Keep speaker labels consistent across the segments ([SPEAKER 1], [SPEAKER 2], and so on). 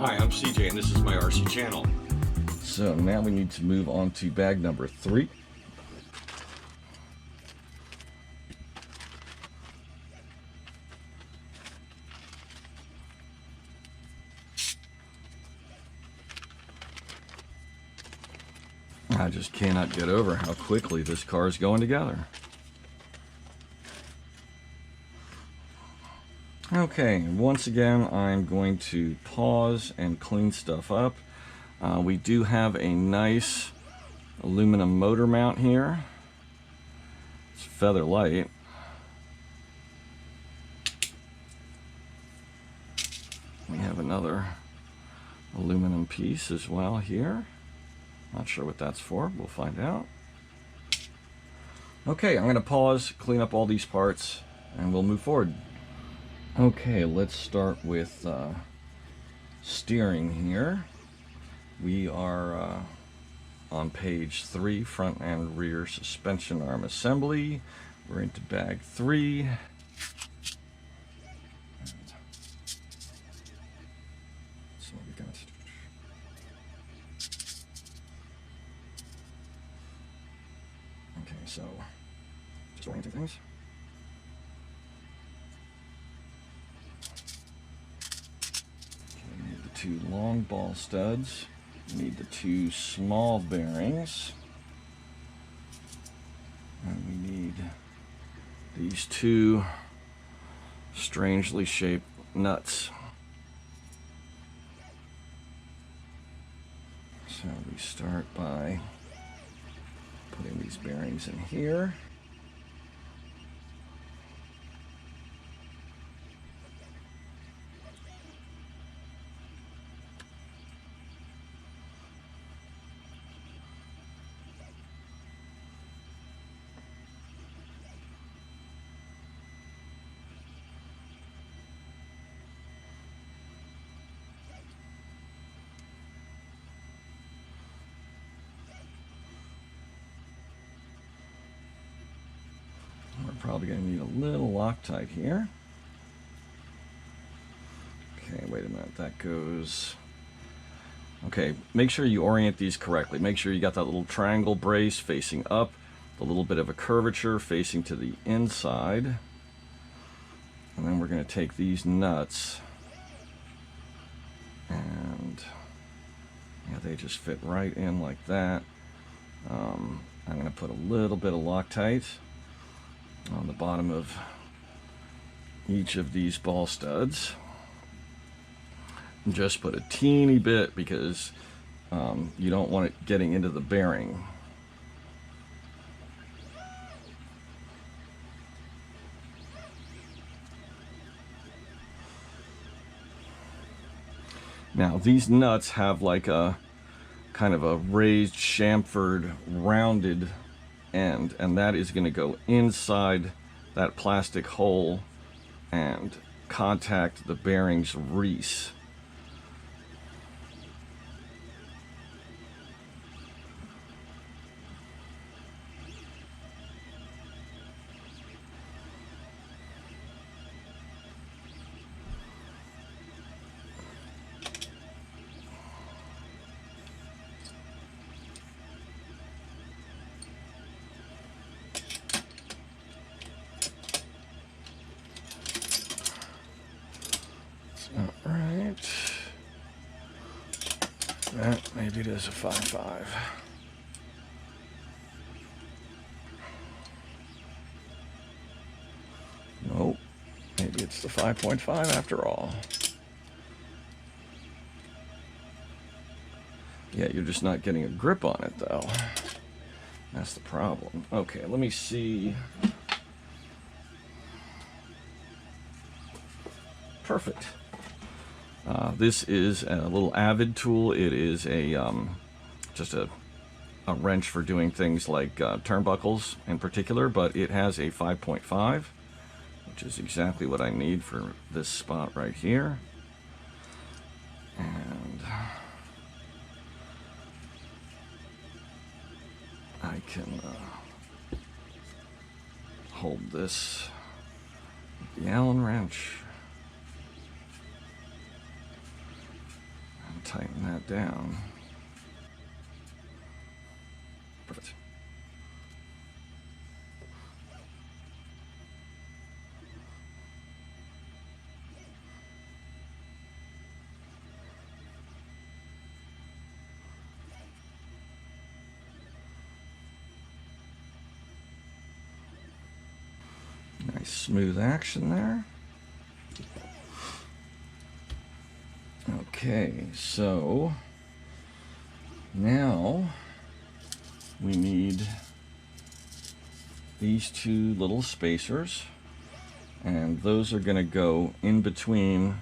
[SPEAKER 1] Hi, I'm CJ and this is my RC channel.
[SPEAKER 2] So now we need to move on to bag number 3. I just cannot get over how quickly this car is going together. Okay, once again, I'm going to pause and clean stuff up. We do have a nice aluminum motor mount here. It's feather light. We have another aluminum piece as well here. Not sure what that's for. We'll find out. Okay, I'm going to pause, clean up all these parts, and we'll move forward. Okay, let's start with steering here. We are on page 3, front and rear suspension arm assembly. We're into bag 3. So we got so just orienting things. We need the 2 long ball studs. We need the 2 small bearings. And we need these 2 strangely shaped nuts. So we start by putting these bearings in here. Probably going to need a little Loctite here. Okay, wait a minute, that goes... Okay, make sure you orient these correctly. Make sure you got that little triangle brace facing up, a little bit of a curvature facing to the inside. And then we're going to take these nuts and yeah, they just fit right in like that. I'm going to put a little bit of Loctite on the bottom of each of these ball studs. And just put a teeny bit because you don't want it getting into the bearing. Now these nuts have like a kind of a raised chamfered rounded end, and that is going to go inside that plastic hole and contact the bearing's reese. Alright, that maybe it is a 5.5. Nope, maybe it's the 5.5 after all. Yeah, you're just not getting a grip on it though. That's the problem. Okay, let me see. Perfect. This is a little Avid tool. It is a just a wrench for doing things like turnbuckles in particular, but it has a 5.5, which is exactly what I need for this spot right here. And I can hold this with the Allen wrench. tighten that down. Perfect. Nice smooth action there. Okay, so now we need these two little spacers, and those are going to go in between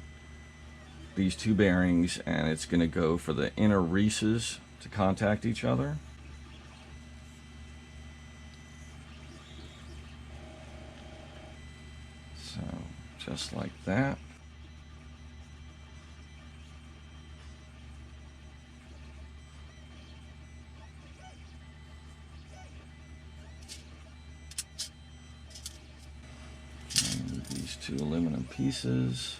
[SPEAKER 2] these two bearings, and it's going to go for the inner reeses to contact each other. So just like that. And these two aluminum pieces.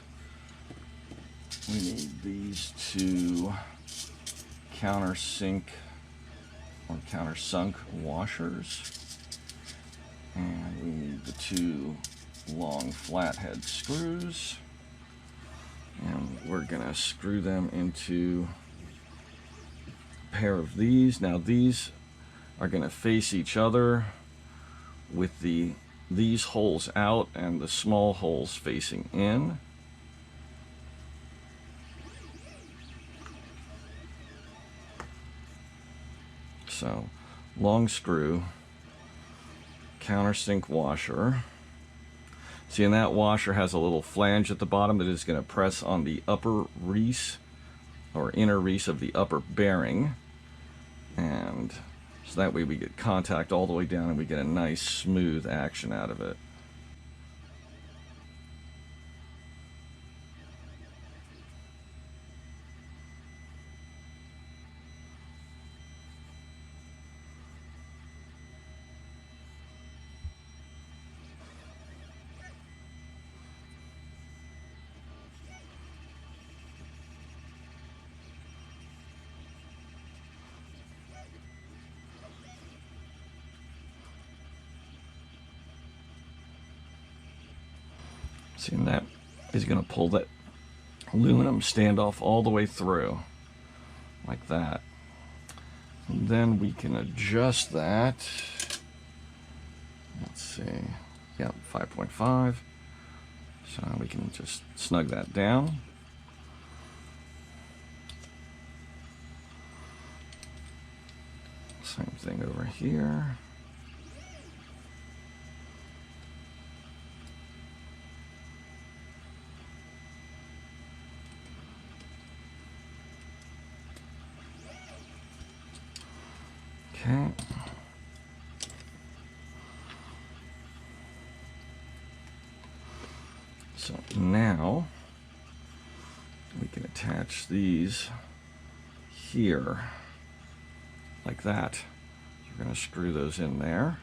[SPEAKER 2] We need these two countersink or countersunk washers. And we need the two long flathead screws, and we're gonna screw them into a pair of these. Now these are gonna face each other with these holes out and the small holes facing in. So long screw, countersink washer. See, and that washer has a little flange at the bottom that is going to press on the upper reese or inner reese of the upper bearing, and so that way we get contact all the way down and we get a nice smooth action out of it. See, and that is going to pull that aluminum standoff all the way through, like that. And then we can adjust that. Let's see. Yeah, 5.5. So we can just snug that down. Same thing over here. Okay. So now we can attach these here like that. We're going to screw those in there.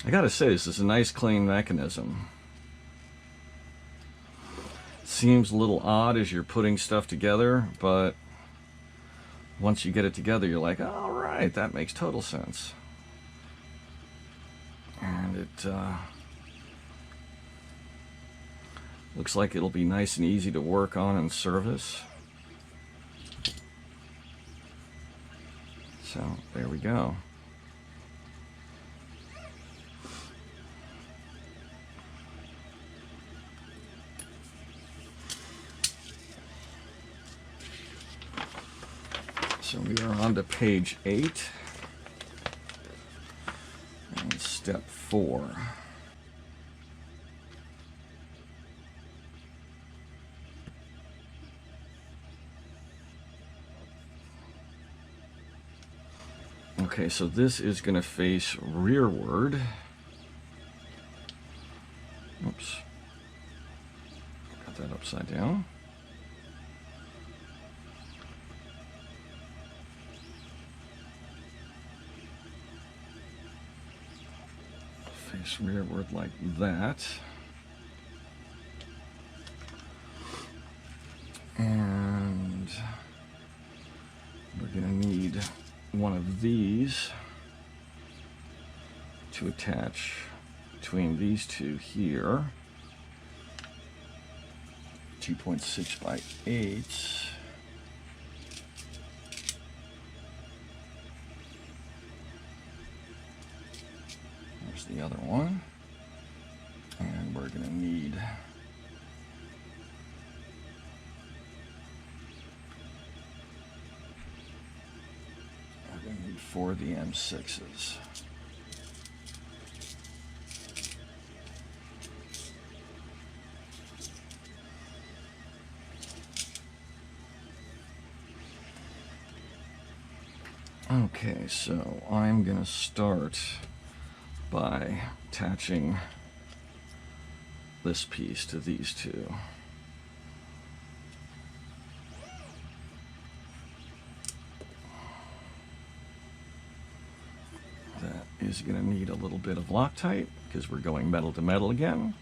[SPEAKER 2] I gotta say, this is a nice clean mechanism. Seems a little odd as you're putting stuff together, but once you get it together, you're like, all right, that makes total sense. And it looks like it'll be nice and easy to work on and service. So there we go. So we are on to page 8 and step 4. Okay, so this is going to face rearward. Oops. Got that upside down. Face rearward like that. And we're going to need one of these to attach between these two here. 2.6 by 8. There's the other one. And we're going to need four of the M6s. Okay, so I'm going to start by attaching this piece to these two. That is going to need a little bit of Loctite because we're going metal to metal again.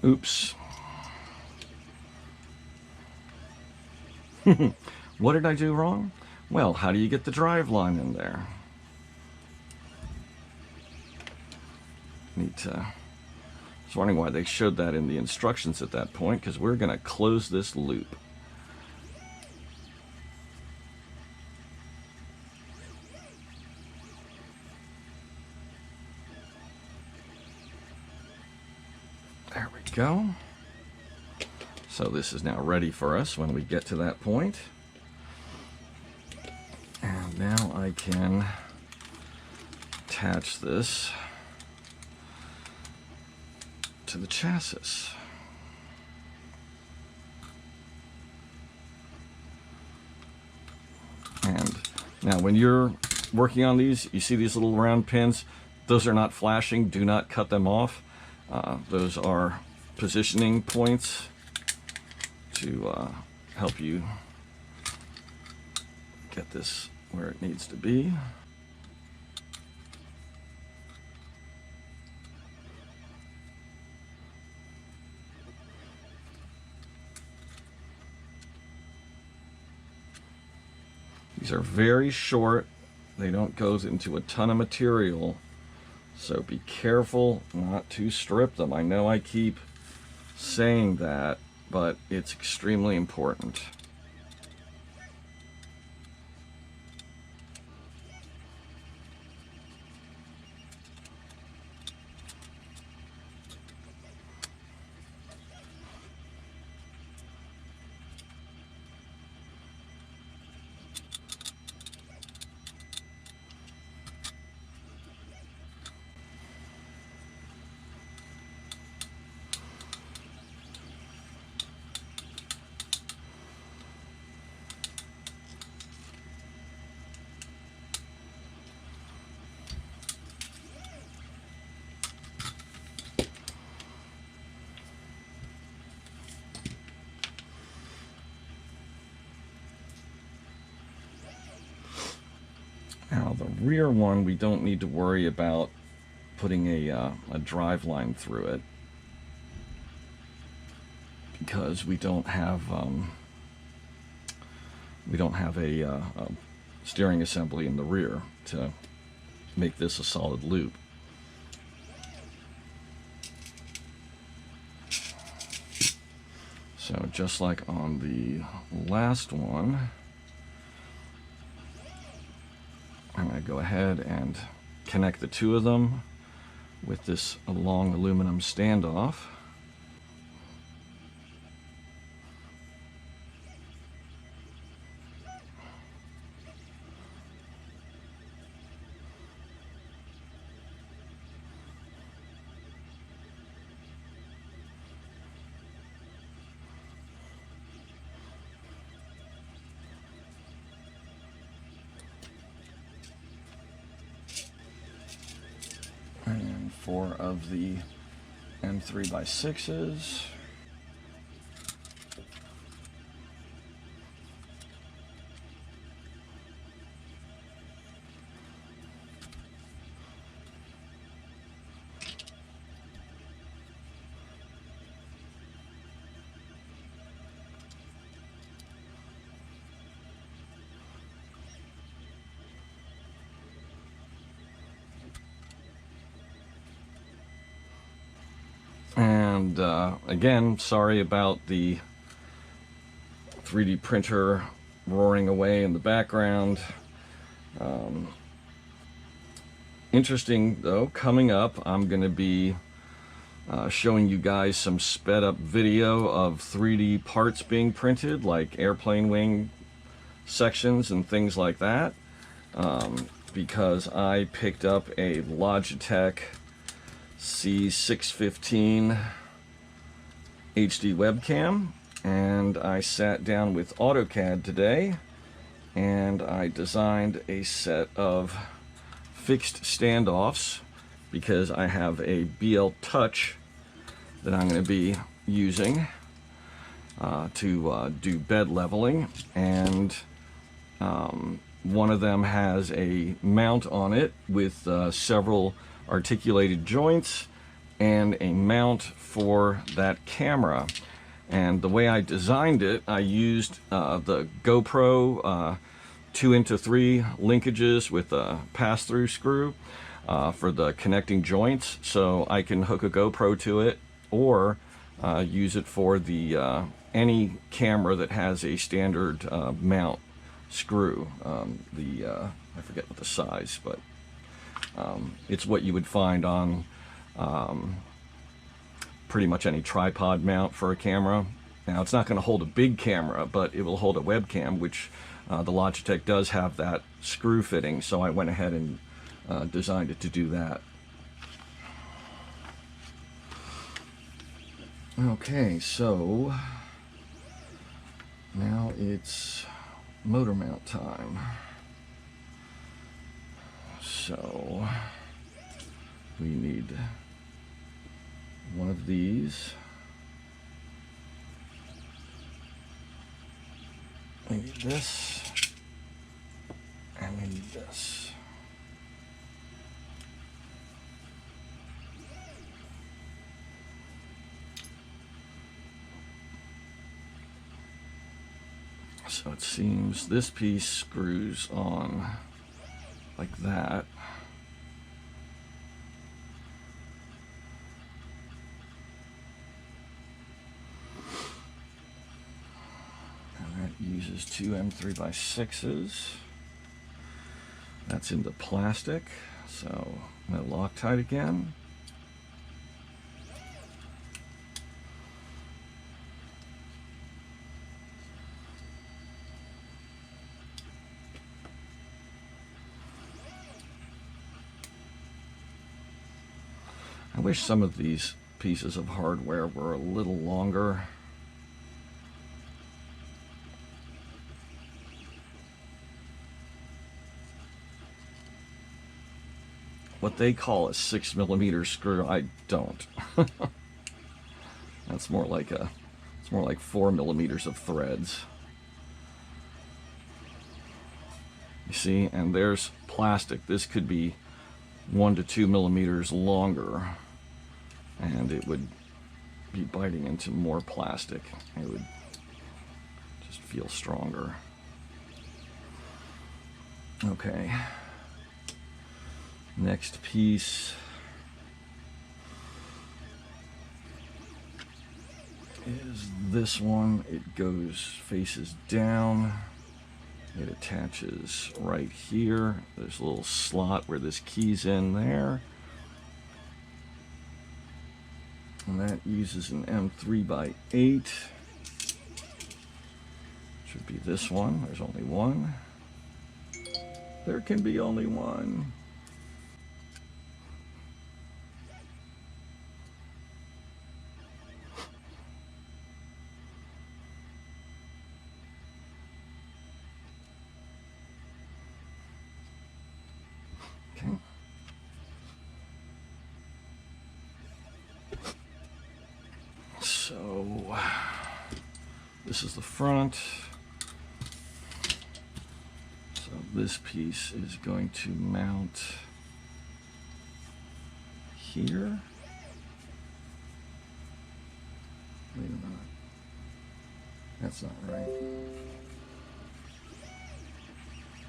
[SPEAKER 2] Oops. What did I do wrong? Well, how do you get the drive line in there? I was wondering why they showed that in the instructions at that point, because we're going to close this loop. There we go. So this is now ready for us when we get to that point. And now I can attach this to the chassis. And now when you're working on these, you see these little round pins. Those are not flashing. Do not cut them off. Those are positioning points to help you get this where it needs to be. These are very short. They don't go into a ton of material, so be careful not to strip them. I know I keep saying that, but it's extremely important. Now the rear one, we don't need to worry about putting a drive line through it because we don't have a steering assembly in the rear to make this a solid loop. So just like on the last one, I'm going to go ahead and connect the two of them with this long aluminum standoff. 4 of the M3x6s. And again, sorry about the 3D printer roaring away in the background. Interesting though, coming up, I'm going to be showing you guys some sped up video of 3D parts being printed, like airplane wing sections and things like that, because I picked up a Logitech C615 HD webcam, and I sat down with AutoCAD today and I designed a set of fixed standoffs, because I have a BL Touch that I'm going to be using to do bed leveling, and one of them has a mount on it with several articulated joints and a mount for that camera. And the way I designed it, I used the GoPro 2x3 linkages with a pass-through screw for the connecting joints, so I can hook a GoPro to it or use it for the any camera that has a standard mount screw. I forget what the size, but it's what you would find on pretty much any tripod mount for a camera. Now, it's not going to hold a big camera, but it will hold a webcam, which the Logitech does have that screw fitting, so I went ahead and designed it to do that. Okay, so now it's motor mount time. So we need one of these. We need this, and we need this. So it seems this piece screws on like that. And that uses two M3x6s. That's into plastic, so no Loctite again. I wish some of these pieces of hardware were a little longer. What they call a 6mm screw, I don't. That's more like it's more like 4mm of threads. You see, and there's plastic. This could be 1 to 2 millimeters longer, and it would be biting into more plastic. It would just feel stronger. Okay. Next piece is this one. It faces down. It attaches right here. There's a little slot where this key's in there. And that uses an M3x8. Should be this one. There's only one. There can be only one. Okay. So this is the front. So this piece is going to mount here. Wait a minute. That's not right.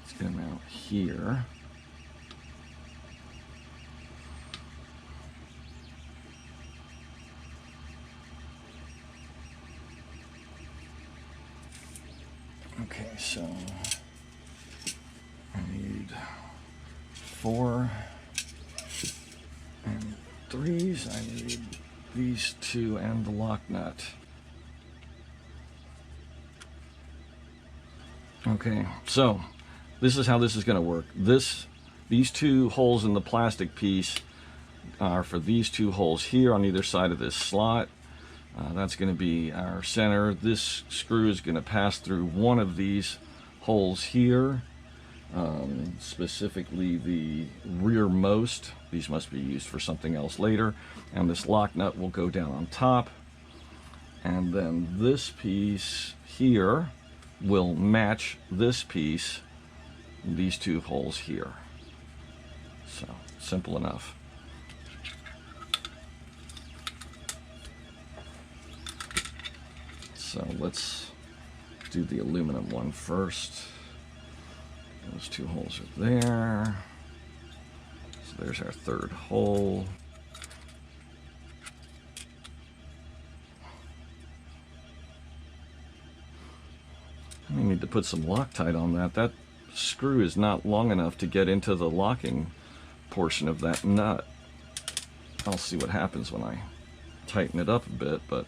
[SPEAKER 2] It's going to mount here. Okay, so I need 4 and 3s. I need these 2 and the lock nut. Okay, so this is how this is going to work. These 2 holes in the plastic piece are for these 2 holes here on either side of this slot. That's going to be our center. This screw is going to pass through one of these holes here, specifically the rearmost. These must be used for something else later. And this lock nut will go down on top. And then this piece here will match this piece, these 2 holes here. So, simple enough. So let's do the aluminum one first. Those 2 holes are there. So there's our 3rd hole. I need to put some Loctite on that. That screw is not long enough to get into the locking portion of that nut. I'll see what happens when I tighten it up a bit, but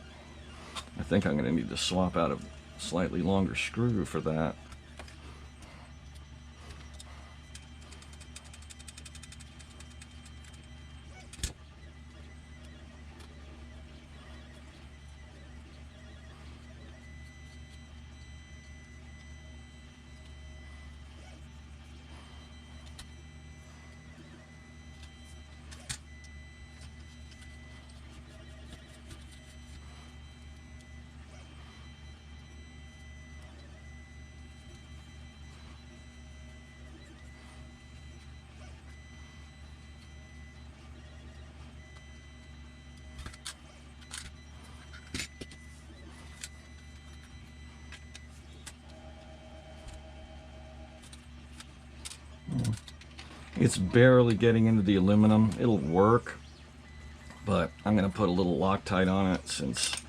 [SPEAKER 2] I think I'm going to need to swap out a slightly longer screw for that. It's barely getting into the aluminum. It'll work, but I'm going to put a little Loctite on it since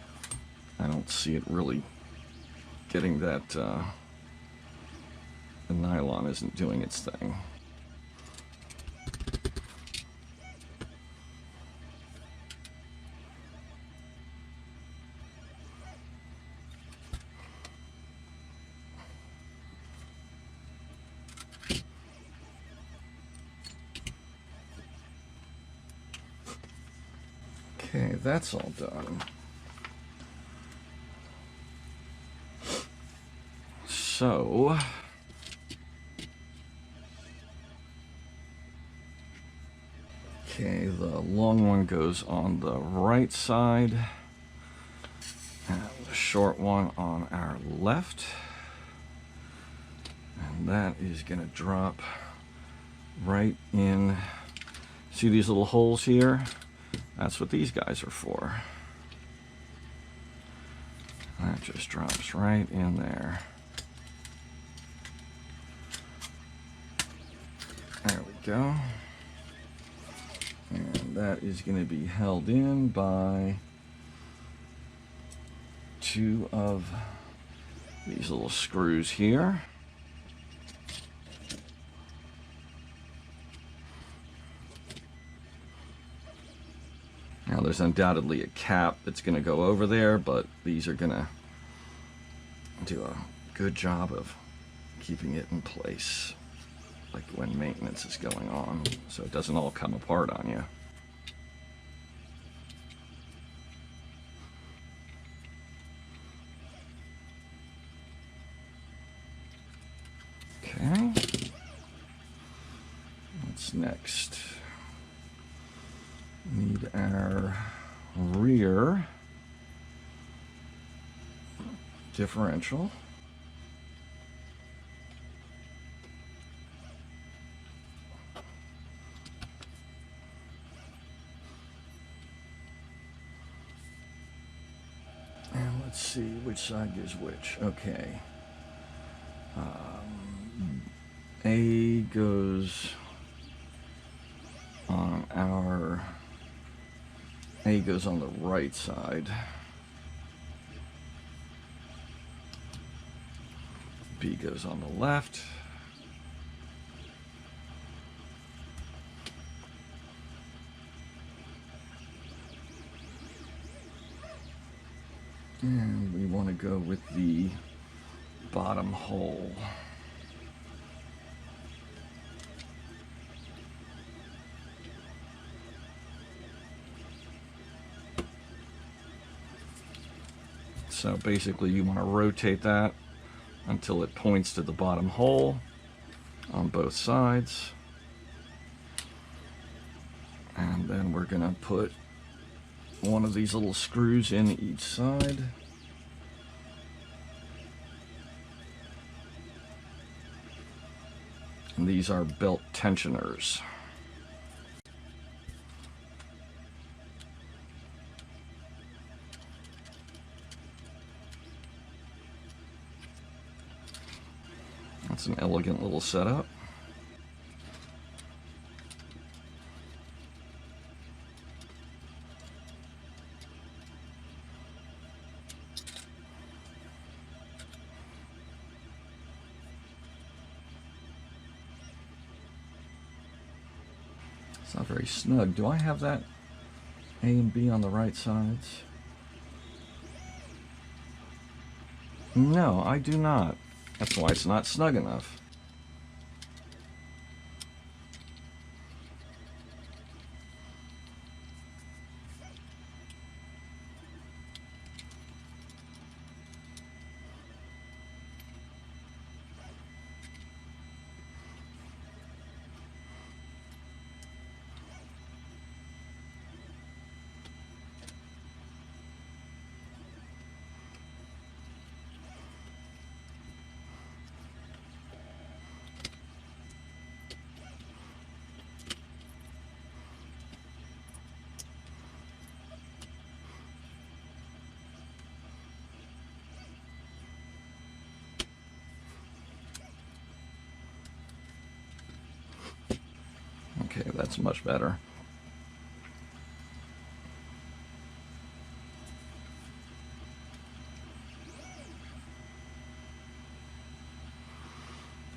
[SPEAKER 2] I don't see it really getting that, the nylon isn't doing its thing. Okay, that's all done. So, okay, the long one goes on the right side, and the short one on our left. And that is going to drop right in. See these little holes here? That's what these guys are for. That just drops right in there. There we go. And that is going to be held in by 2 of these little screws here. Now there's undoubtedly a cap that's going to go over there, but these are going to do a good job of keeping it in place, like when maintenance is going on, so it doesn't all come apart on you. Okay. What's next? Need our rear differential. And let's see which side gives which. Okay. A goes on the right side. B goes on the left. And we want to go with the bottom hole. So basically you want to rotate that until it points to the bottom hole on both sides. And then we're going to put one of these little screws in each side. And these are belt tensioners. That's an elegant little setup. It's not very snug. Do I have that A and B on the right sides? No, I do not. That's why it's not snug enough. Okay, that's much better.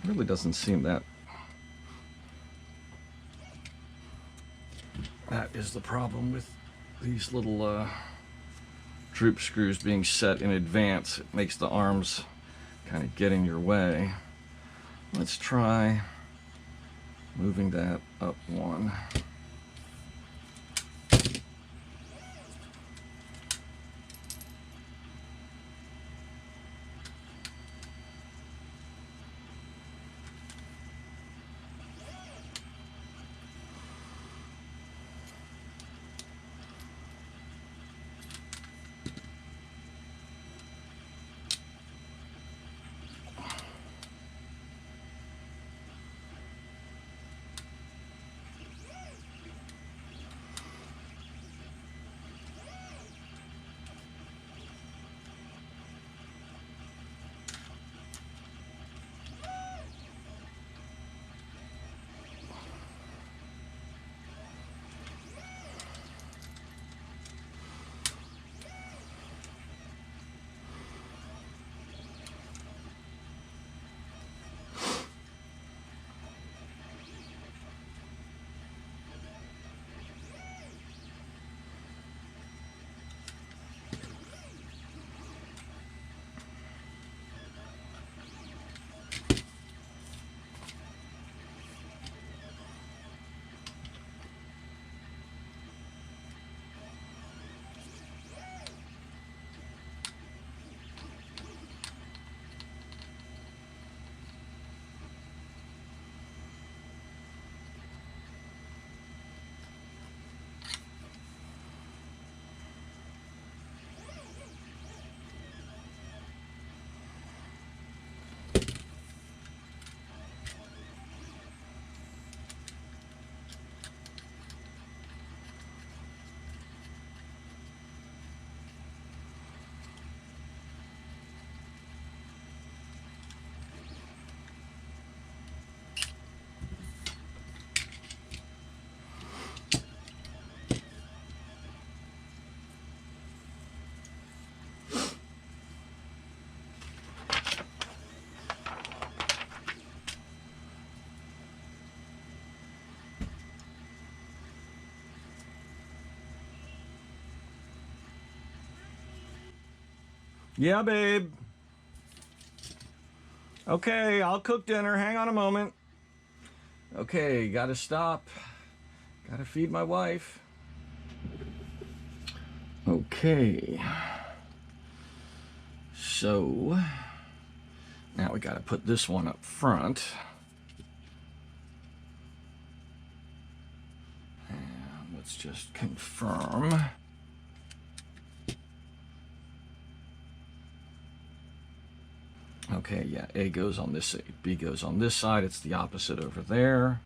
[SPEAKER 2] Really doesn't seem that. That is the problem with these little droop screws being set in advance. It makes the arms kind of get in your way. Let's try moving that up one. Yeah, babe. Okay, I'll cook dinner. Hang on a moment. Okay, gotta stop. Gotta feed my wife. Okay. So, now we gotta put this one up front. And let's just confirm. Okay, yeah, A goes on this side, B goes on this side. It's the opposite over there.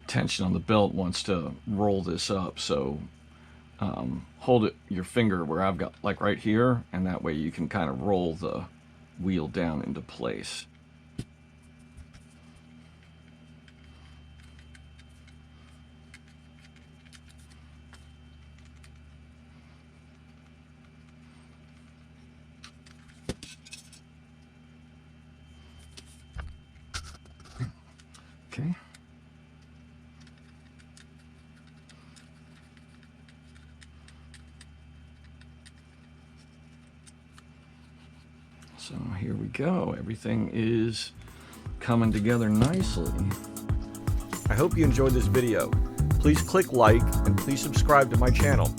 [SPEAKER 2] Tension on the belt wants to roll this up, so hold it your finger where I've got, like right here, and that way you can kind of roll the wheel down into place. Okay. So here we go. Everything is coming together nicely.
[SPEAKER 1] I hope you enjoyed this video. Please click like and please subscribe to my channel.